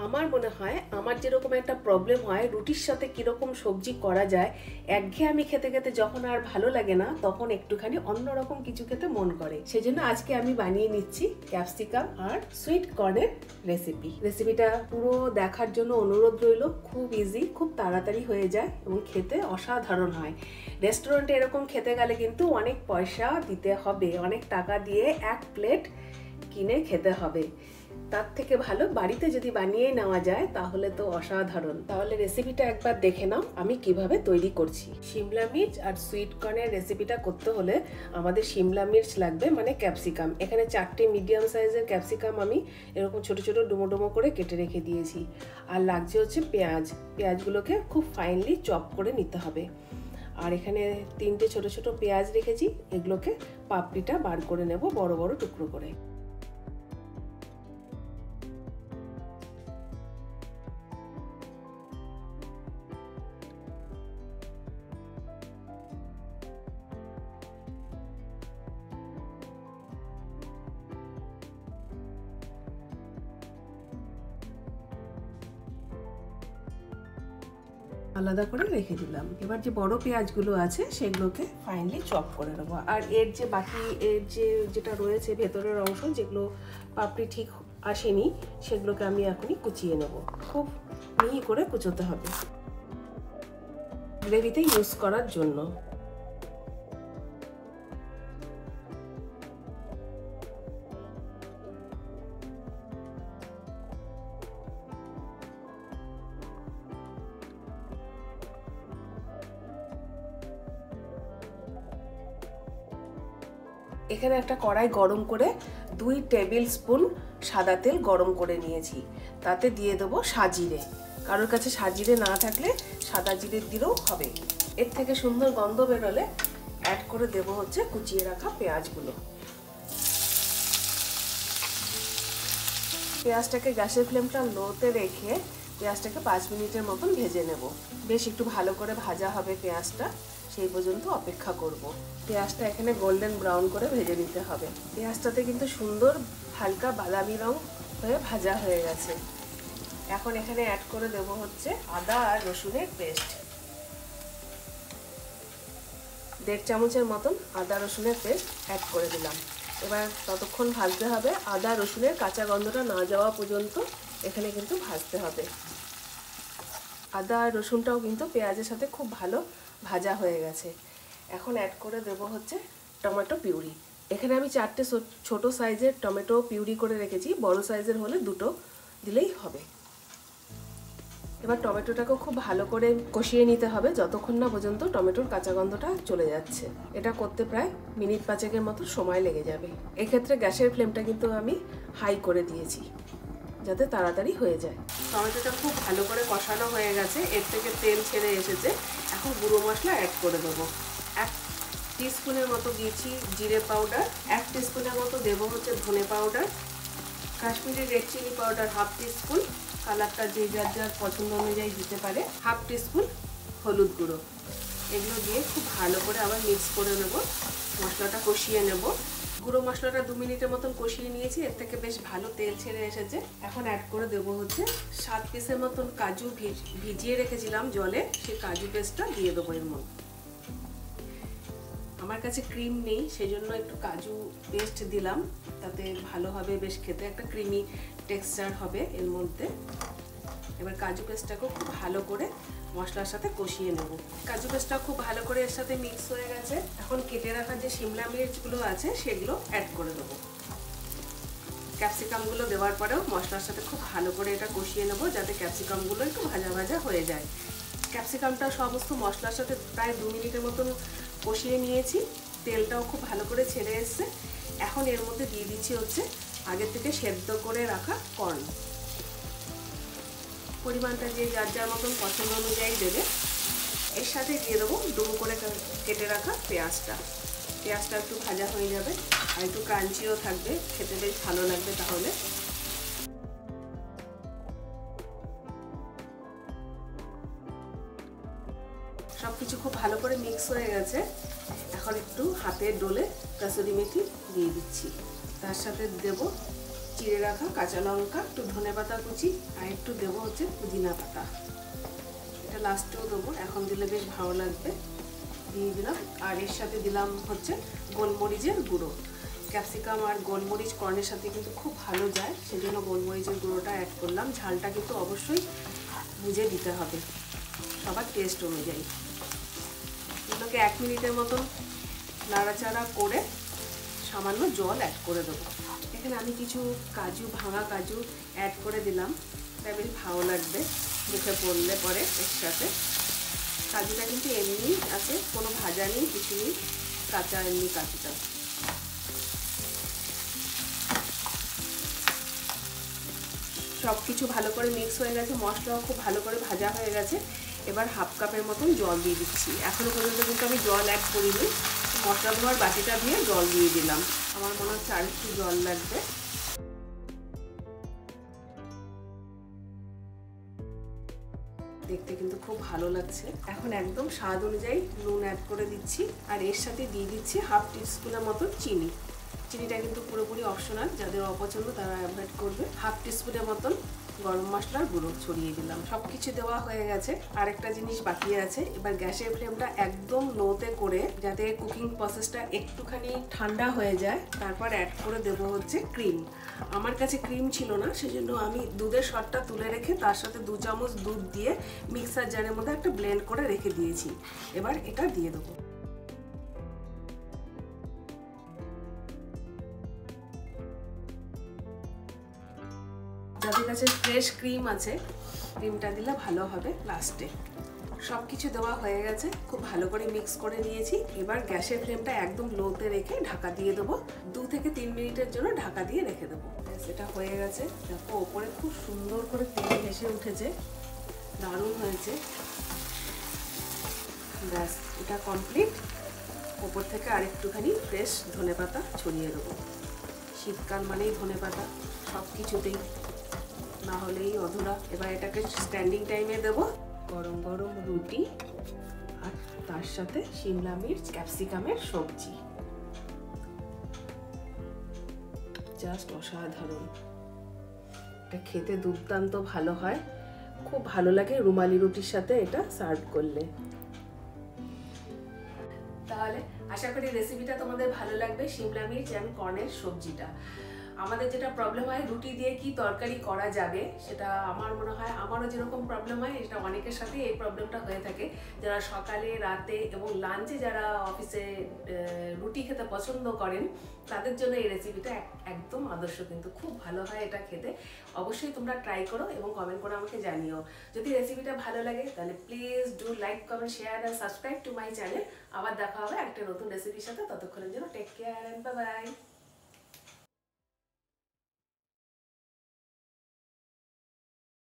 আমার মনে হয় আমার যেরকম একটা প্রবলেম হয় রুটির সাথে কীরকম সবজি করা যায়, একঘেয়েমি খেতে খেতে যখন আর ভালো লাগে না তখন একটুখানি অন্যরকম কিছু খেতে মন করে। সেজন্য আজকে আমি বানিয়ে নিচ্ছি ক্যাপসিকাম আর সুইট কর্নের রেসিপিটা পুরো দেখার জন্য অনুরোধ রইল। খুব ইজি, খুব তাড়াতাড়ি হয়ে যায় এবং খেতে অসাধারণ হয়। রেস্টুরেন্টে এরকম খেতে গেলে কিন্তু অনেক পয়সা দিতে হবে, অনেক টাকা দিয়ে এক প্লেট কিনে খেতে হবে। তার থেকে ভালো বাড়িতে যদি বানিয়ে নেওয়া যায় তাহলে তো অসাধারণ। তাহলে রেসিপিটা একবার দেখে নাও আমি কিভাবে তৈরি করছি। শিমলা মির্চ আর সুইট কর্নের রেসিপিটা করতে হলে আমাদের শিমলা মির্চ লাগবে, মানে ক্যাপসিকাম। এখানে 4টে মিডিয়াম সাইজের ক্যাপসিকাম আমি এরকম ছোট ছোট ডুমো ডুমো করে কেটে রেখে দিয়েছি। আর লাগছে হচ্ছে পেঁয়াজগুলোকে খুব ফাইনলি চপ করে নিতে হবে। আর এখানে 3টে ছোট ছোট পেঁয়াজ রেখেছি, এগুলোকে পাপড়িটা বার করে নেব বড় বড় টুকরো করে। আলাদা করে রেখে দিলাম। এবার যে বড় পেঁয়াজগুলো আছে সেগুলোকে ফাইনলি চপ করে নেবো। আর এর যে বাকি যেটা রয়েছে ভেতরের অংশ, যেগুলো পাপড়ি ঠিক আসেনি, সেগুলোকে আমি এখনই কুচিয়ে নেব। খুব মিহি করে কুচোতে হবে গ্রেভিতে ইউজ করার জন্য। এখানে একটা কড়াই গরম করে 2 টেবিল স্পুন সাদা তেল গরম করে নিয়েছি। তাতে দিয়ে দেবো সাজিরে। কারোর কাছে সাজিরে না থাকলে সাদা জিরে দিলেও হবে। এর থেকে সুন্দর গন্ধ বেরোলে অ্যাড করে দেবো হচ্ছে কুচিয়ে রাখা পেঁয়াজগুলো। পেঁয়াজটাকে গ্যাসের ফ্লেমটা লোতে রেখে পেঁয়াজটাকে 5 মিনিটের মতন ভেজে নেব। বেশ একটু ভালো করে ভাজা হবে পেঁয়াজটা, সেই পর্যন্ত অপেক্ষা করব। পেঁয়াজটা এখানে গোল্ডেন ব্রাউন করে ভেজে নিতে হবে। পেঁয়াজটাতে কিন্তু সুন্দর হালকা বাদামি রং হয়ে ভাজা হয়ে গেছে। এখন এখানে অ্যাড করে দেব হচ্ছে আদা আর রসুনের পেস্ট। 1.5 চামচের মতন আদা রসুনের পেস্ট অ্যাড করে দিলাম। এবার ততক্ষণ ভাজতে হবে, আদা রসুনের কাঁচা গন্ধটা না যাওয়া পর্যন্ত এখানে কিন্তু ভাজতে হবে। আদা আর রসুনটাও কিন্তু পেঁয়াজের সাথে খুব ভালো ভাজা হয়ে গেছে। এখন অ্যাড করে দেব হচ্ছে টমেটো পিউরি। এখানে আমি 4টে ছোট সাইজের টমেটো পিউরি করে রেখেছি, বড় সাইজের হলে 2টো দিলেই হবে। এবার টমেটোটাকেও খুব ভালো করে কষিয়ে নিতে হবে যতক্ষণ না পর্যন্ত টমেটোর কাঁচা গন্ধটা চলে যাচ্ছে। এটা করতে প্রায় মিনিট 5 মতো সময় লেগে যাবে। এক্ষেত্রে গ্যাসের ফ্লেমটা কিন্তু আমি হাই করে দিয়েছি যাতে তাড়াতাড়ি হয়ে যায়। টমেটোটা খুব ভালো করে কষানো হয়ে গেছে, এর থেকে তেল ছেড়ে এসেছে। এখন গুঁড়ো মশলা অ্যাড করে দেবো। 1 টিস্পুনের মতো দিয়েছি জিরে পাউডার, 1 টিস্পুনের মতো দেবো হচ্ছে ধনে powder, Kashmiri red chilli powder 1/2 teaspoon, কালারটা যে যার যার পছন্দ অনুযায়ী দিতে পারে, 1/2 টিস্পুন হলুদ গুঁড়ো। এগুলো দিয়ে খুব ভালো করে আবার মিক্স করে নেব, মশলাটা কষিয়ে নেব। গুঁড়ো মশলাটা 2 মিনিটের মতন কষিয়ে নিয়েছি, এর থেকে বেশ ভালো তেল ছেড়ে এসেছে। এখন অ্যাড করে দেবো হচ্ছে 7 পিসের মতন কাজু ভিজিয়ে রেখেছিলাম জলে, সেই কাজু পেস্টটা দিয়ে দেবো এর মধ্যে। আমার কাছে ক্রিম নেই, সেজন্য একটু কাজু পেস্ট দিলাম, তাতে ভালো হবে, বেশ খেতে একটা ক্রিমি টেক্সচার হবে এর মধ্যে। এবার কাজু পেস্টটাকেও খুব ভালো করে মশলার সাথে কষিয়ে নেব। কাজু পেস্টটা খুব ভালো করে এর সাথে মিক্স হয়ে গেছে। এখন কেটে রাখা যে শিমলা মির্চগুলো আছে সেগুলো অ্যাড করে দেবো। ক্যাপসিকামগুলো দেওয়ার পরেও মশলার সাথে খুব ভালো করে এটা কষিয়ে নেব যাতে ক্যাপসিকামগুলো একটু ভাজা ভাজা হয়ে যায়। ক্যাপসিকামটা সমস্ত মশলার সাথে প্রায় 2 মিনিটের মতন কষিয়ে নিয়েছি, তেলটাও খুব ভালো করে ছেড়ে এসছে। এখন এর মধ্যে দিয়ে দিচ্ছি হচ্ছে আগে থেকে সেদ্ধ করে রাখা কর্ন। পরিমাণটা যে যার যার মতন পছন্দ অনুযায়ী দেবে। এর সাথে দিয়ে দেবো ডুমো করে কেটে রাখা পেঁয়াজটা। পেঁয়াজটা একটু ভাজা হয়ে যাবে আর একটু ক্রাঞ্চিও থাকবে, খেতে বেশ ভালো লাগবে। তাহলে সব কিছু খুব ভালো করে মিক্স হয়ে গেছে। এখন একটু হাতে ডলে কাসুরি মেথি দিয়ে দিচ্ছি, তার সাথে দেব চিড়ে রাখা কাঁচা লঙ্কা, একটু ধনেপাতা কুচি আর একটু দেবো হচ্ছে পুদিনা পাতা। এটা লাস্টেও দেবো, এখন দিলে বেশ ভালো লাগবে। দিয়ে দিলাম। আর এর সাথে দিলাম হচ্ছে গোলমরিচের গুঁড়ো। ক্যাপসিকাম আর গোলমরিচ কর্নের সাথে কিন্তু খুব ভালো যায়, সেজন্য গোলমরিচের গুঁড়োটা অ্যাড করলাম। ঝালটা কিন্তু অবশ্যই বুঝে দিতে হবে সবার টেস্ট অনুযায়ী। এগুলোকে 1 মিনিটের মতন নাড়াচাড়া করে সামান্য জল অ্যাড করে দেবো। এখানে আমি কিছু কাজু, ভাঙা কাজু অ্যাড করে দিলাম, তাই বেশ ভালো লাগবে মুখে পড়লে পরে। এর সাথে কাজুটা কিন্তু এমনি আছে, কোনো ভাজা নেই, কিছু নেই, কাঁচা এমনি কাজুটা। সব কিছু ভালো করে মিক্স হয়ে গেছে, মশলাও খুব ভালো করে ভাজা হয়ে গেছে। এবার 1/2 কাপের মতন জল দিয়ে দিচ্ছি। এখনও পর্যন্ত কিন্তু আমি জল অ্যাড করিনি, মশলা ধোয়ার বাটিটা দিয়ে জল দিয়ে দিলাম। আমার মনে হচ্ছে আর একটু জল লাগবে। দেখতে কিন্তু খুব ভালো লাগছে। এখন একদম স্বাদ অনুযায়ী নুন অ্যাড করে দিচ্ছি, আর এর সাথে দিয়ে দিচ্ছি 1/2 টিস্পুনের মতন চিনি। চিনিটা কিন্তু পুরোপুরি অপশনাল, যাদের অপছন্দ তারা অ্যাভয়েড করবে। 1/2 টিস্পুনের মতন গরম মশলার গুঁড়ো ছড়িয়ে দিলাম। সব কিছু দেওয়া হয়ে গেছে, আরেকটা জিনিস বাকি আছে। এবার গ্যাসের ফ্লেমটা একদম লোতে করে, যাতে কুকিং প্রসেসটা একটুখানি ঠান্ডা হয়ে যায়, তারপর অ্যাড করে দেবো হচ্ছে ক্রিম। আমার কাছে ক্রিম ছিল না, সেজন্য আমি দুধের শটটা তুলে রেখে তার সাথে 2 চামচ দুধ দিয়ে মিক্সার জারের মধ্যে একটা ব্লেন্ড করে রেখে দিয়েছি। এবার এটা দিয়ে দেবো। যাদের কাছে ফ্রেশ ক্রিম আছে, ক্রিমটা দিলে ভালো হবে লাস্টে। সব কিছু দেওয়া হয়ে গেছে, খুব ভালো করে মিক্স করে নিয়েছি। এবার গ্যাসের ফ্লেমটা একদম লোতে রেখে ঢাকা দিয়ে দেবো। 2 থেকে 3 মিনিটের জন্য ঢাকা দিয়ে রেখে দেবো। এটা হয়ে গেছে, দেখো ওপরে খুব সুন্দর করে তেল ভেসে উঠেছে, দারুণ হয়েছে। ব্যাস, এটা কমপ্লিট। ওপর থেকে আরেকটুখানি ফ্রেশ ধনেপাতা ছড়িয়ে দেবো। শীতকাল মানেই ধনেপাতা সব কিছুতেই, না হলেই অধুরা। এবার এটাকে স্ট্যান্ডিং টাইমে দেবো। গরম গরম রুটি আর তার সাথে শিমলা মির্চ, ক্যাপসিকামের সবজি, জাস্ট অসাধারণ। এটা খেতে দুর্দান্ত ভালো হয়, খুব ভালো লাগে রুমালি রুটির সাথে এটা সার্ভ করলে। তাহলে আশা করি রেসিপিটা তোমাদের ভালো লাগবে। শিমলা মির্চ এবং কর্নের সবজিটা, আমাদের যেটা প্রবলেম হয় রুটি দিয়ে কি তরকারি করা যাবে, সেটা আমার মনে হয় আমারও যেরকম প্রবলেম হয়, এটা অনেকের সাথে এই প্রবলেমটা হয়ে থাকে। যারা সকালে, রাতে এবং লাঞ্চে যারা অফিসে রুটি খেতে পছন্দ করেন, তাদের জন্য এই রেসিপিটা একদম আদর্শ। কিন্তু খুব ভালো হয় এটা খেতে। অবশ্যই তোমরা ট্রাই করো এবং কমেন্ট করে আমাকে জানিও। যদি রেসিপিটা ভালো লাগে তাহলে please do like, comment, share আর সাবস্ক্রাইব টু মাই চ্যানেল। আবার দেখা হবে একটা নতুন রেসিপির সাথে। ততক্ষণের জন্য take care and bye by.